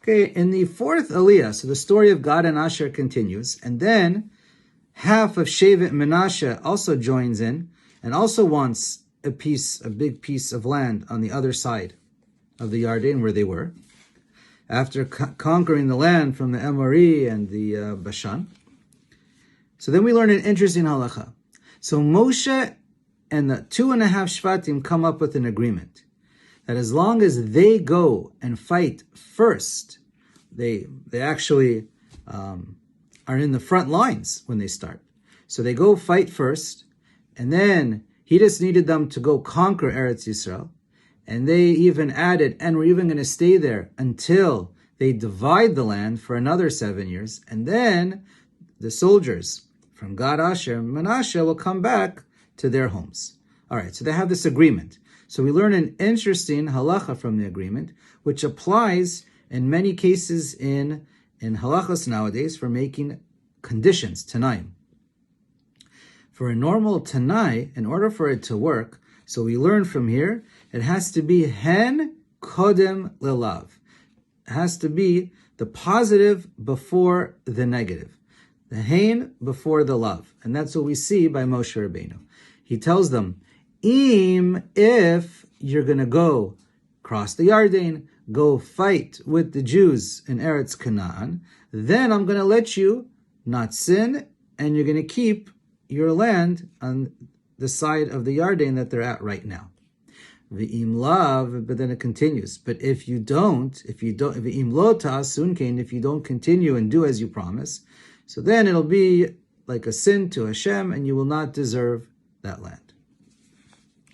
Okay, in the fourth Aliyah, so the story of Gad and Asher continues, and then half of Shevet Menashe also joins in and also wants a big piece of land on the other side of the Yarden where they were, after conquering the land from the Emori and the Bashan. So then we learn an interesting halacha. So Moshe and the 2.5 Shvatim come up with an agreement that as long as they go and fight first, they actually are in the front lines when they start. So they go fight first, and then he just needed them to go conquer Eretz Yisrael, and they even added, and we're even going to stay there until they divide the land for another 7 years, and then the soldiers from Gad, Asher, and Menashe will come back to their homes. All right, so they have this agreement. So we learn an interesting halacha from the agreement, which applies in many cases in halachas nowadays for making conditions, tanaim. For a normal tanai, in order for it to work, so we learn from here, it has to be hen kodem lelav. It has to be the positive before the negative. The hein before the love. And that's what we see by Moshe Rabbeinu. He tells them, if you're going to go cross the Yarden, go fight with the Jews in Eretz Canaan, then I'm going to let you not sin, and you're going to keep your land on the side of the Yarden that they're at right now. V'im lav, but then it continues. But if you don't, v'im lo ta'asun kein, if you don't continue and do as you promise, so then it'll be like a sin to Hashem, and you will not deserve that land.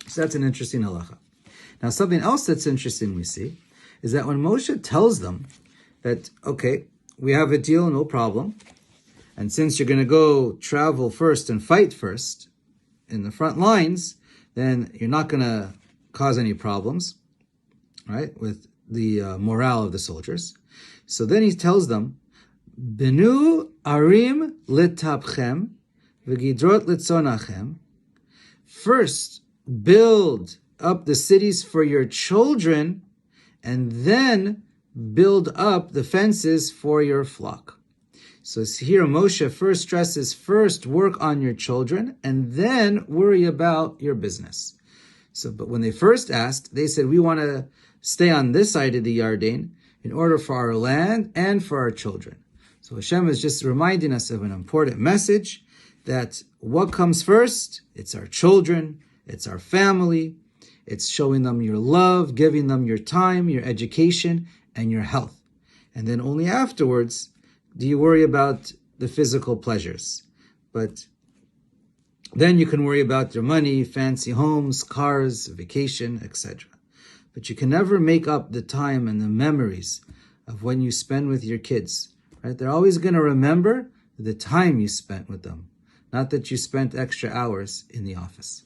So that's an interesting halacha. Now, something else that's interesting we see is that when Moshe tells them that, okay, we have a deal, no problem, and since you're going to go travel first and fight first in the front lines, then you're not going to cause any problems, right, with the morale of the soldiers. So then he tells them, Benu arim litapchem v'gidrot litzonachem. First, build up the cities for your children, and then build up the fences for your flock. So here Moshe first stresses, first work on your children, and then worry about your business. So, but when they first asked, they said, we want to stay on this side of the Yarden in order for our land and for our children. So Hashem is just reminding us of an important message that what comes first? It's our children, it's our family, it's showing them your love, giving them your time, your education, and your health. And then only afterwards do you worry about the physical pleasures. But then you can worry about your money, fancy homes, cars, vacation, etc. But you can never make up the time and the memories of when you spend with your kids. Right? They're always going to remember the time you spent with them, not that you spent extra hours in the office.